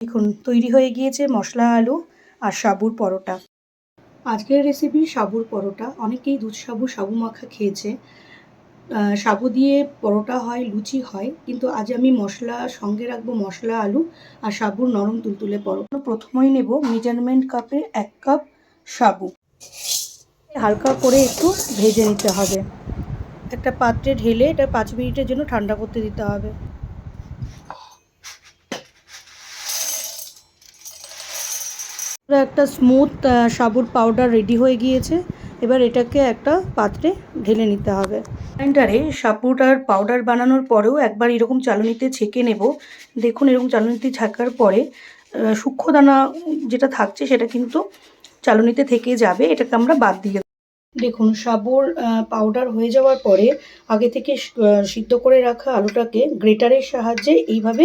দেখুন তৈরি হয়ে গিয়েছে মশলা আলু আর সাবুর পরোটা। আজকের রেসিপি সাবুর পরোটা। অনেকেই দুধ সাবু মাখা খেয়েছে। সাবু দিয়ে পরোটা হয়, লুচি হয়, কিন্তু আজ আমি মশলা সঙ্গে রাখবো, মশলা আলু আর সাবুর নরম তুলতুলে পরোটা। প্রথমেই নেব মেজারমেন্ট কাপে 1 কাপ সাবু। হালকা করে একটু ভেজে নিতে হবে। একটা পাত্রে ঢেলে এটা 5 মিনিটের জন্য ঠান্ডা করতে দিতে হবে। একটা স্মুথ সাবুর পাউডার রেডি হয়ে গিয়েছে। এবার এটাকে একটা পাত্রে ঢেলে নিতে হবে। গ্রাইন্ডারে সাবুটার পাউডার বানানোর পরেও একবার এরকম চালনিতে ছেঁকে নেব। দেখুন এরকম চালনিতে ছাঁকার পরে সূক্ষ্ম দানা যেটা থাকছে সেটা কিন্তু চালনিতে থেকে যাবে, এটাকে আমরা বাদ দিয়ে দেব। দেখুন সাবুর পাউডার হয়ে যাওয়ার পরে আগে থেকে সিদ্ধ করে রাখা আলুটাকে গ্রেটারের সাহায্যে এইভাবে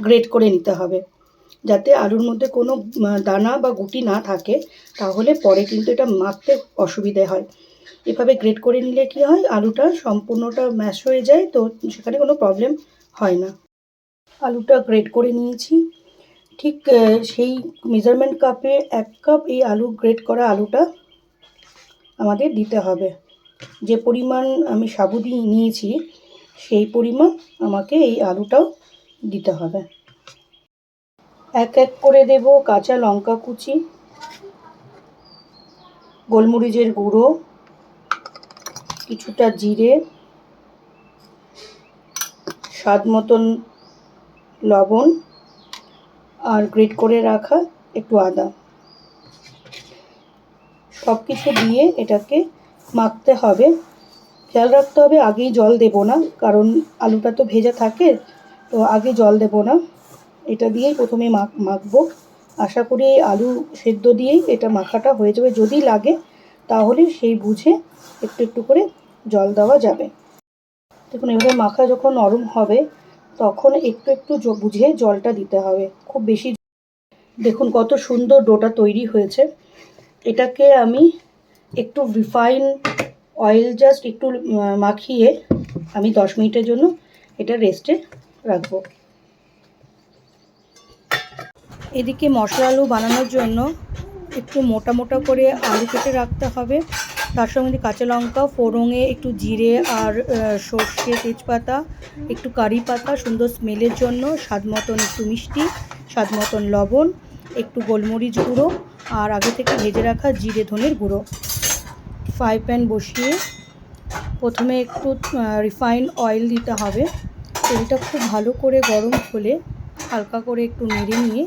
গ্রেট করে নিতে হবে, যাতে আলুর মধ্যে কোনো দানা বা গুটি না থাকে, তাহলে পরে কিন্তু এটা মাখতে অসুবিধে হয়। এভাবে গ্রেট করে নিলে কি হয়, আলুটা সম্পূর্ণটা ম্যাশ হয়ে যায়, তো সেখানে কোনো প্রবলেম হয় না। আলুটা গ্রেট করে নিয়েছি। ঠিক সেই মেজারমেন্ট কাপে 1 কাপ এই আলু গ্রেট করা আলুটা আমাদের দিতে হবে। যে পরিমাণ আমি সাবু দিয়ে নিয়েছি সেই পরিমাণ আমাকে এই আলুটাও দিতে হবে। এক এক করে দেব কাঁচা লঙ্কা কুচি, গোলমরিচের গুঁড়ো, কিছুটা জিরে, স্বাদ মতন লবণ আর গ্রেট করে রাখা একটু আদা। সব কিছু দিয়ে এটাকে মাখতে হবে। খেয়াল রাখতে হবে আগেই জল দেব না, কারণ আলুটা তো ভেজা থাকে, তো আগে জল দেব না। এটা দিয়েই প্রথমে মাখবো। আশা করি আলু সেদ্ধ দিয়েই এটা মাখাটা হয়ে যাবে। যদি লাগে তাহলে সেই বুঝে একটু একটু করে জল দেওয়া যাবে। দেখুন এভাবে মাখা যখন নরম হবে তখন একটু একটু বুঝে জলটা দিতে হবে, খুব বেশি। দেখুন কত সুন্দর ডোটা তৈরি হয়েছে। এটাকে আমি একটু রিফাইন অয়েল জাস্ট একটু মাখিয়ে আমি 10 মিনিটের জন্য এটা রেস্টে রাখবো। এদিকে মশলা আলু বানানোর জন্য একটু মোটা মোটা করে আলু কেটে রাখতে হবে। তার সঙ্গে কাঁচা লঙ্কা, ফোড়নে একটু জিরে আর সর্ষে, তেজপাতা, একটু কারি পাতা সুন্দর স্মেলের জন্য, স্বাদ মতন একটু মিষ্টি, স্বাদ মতন লবণ, একটু গোলমরিচ গুঁড়ো আর আগে থেকে ভেজে রাখা জিরে ধনের গুঁড়ো। ফ্রাই প্যান বসিয়ে প্রথমে একটু রিফাইন অয়েল দিতে হবে। তেলটা খুব ভালো করে গরম হলে হালকা করে একটু নেড়ে নিয়ে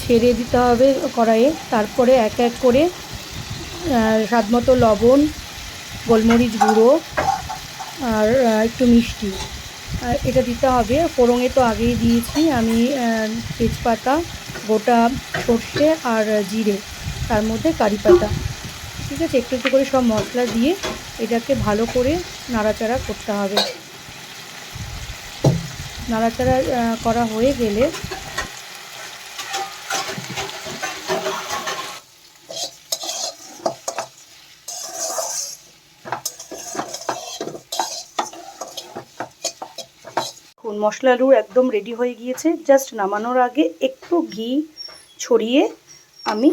ছেড়ে দিতে হবে কড়াইয়ে। তারপরে এক এক করে স্বাদ মতো লবণ, গোলমরিচ গুঁড়ো আর একটু মিষ্টি এটা দিতে হবে। ফোড়নে তো আগেই দিয়েছি আমি তেজপাতা, গোটা সর্ষে আর জিরে, তার মধ্যে কারি পাতা। ঠিক আছে, একটু একটু করে সব মশলা দিয়ে এটাকে ভালো করে নাড়াচাড়া করতে হবে। নাড়াচাড়া করা হয়ে গেলে মশলা আলু একদম রেডি হয়ে গিয়েছে। জাস্ট নামানোর আগে একটু ঘি ছড়িয়ে আমি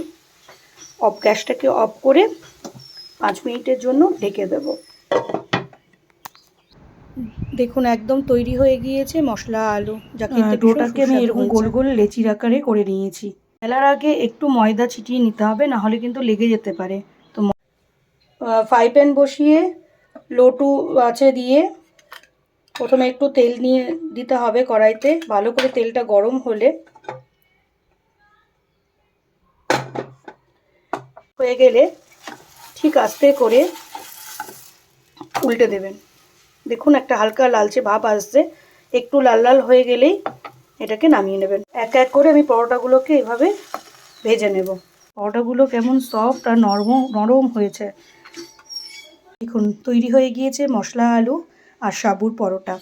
গ্যাসটাকে অফ করে 5 মিনিটের জন্য ঢেকে দেব। দেখুন একদম তৈরি হয়ে গিয়েছে মশলা আলু, যা খেতে ডোটাকে আমি এরকম গোল গোল লেচির আকারে করে নিয়েছি। বেলার আগে একটু ময়দা ছিটিয়ে নিতে হবে, না হলে কিন্তু লেগে যেতে পারে। তো ফ্রাই প্যান বসিয়ে লো টু আঁচে দিয়ে প্রথমে একটু তেল নিয়ে দিতে হবে কড়াইতে। ভালো করে তেলটা গরম হলে হয়ে গেলে ঠিক আস্তে করে উল্টে দেবেন। দেখুন একটা হালকা লালচে ভাব আসছে, একটু লাল লাল হয়ে গেলেই এটাকে নামিয়ে নেবেন। এক এক করে আমি পরোটাগুলোকে এভাবে ভেজে নেব। পরোটাগুলো কেমন সফট আর নরম হয়েছে। দেখুন তৈরি হয়ে গিয়েছে মশলা আলু আর সাবুর পরোটা।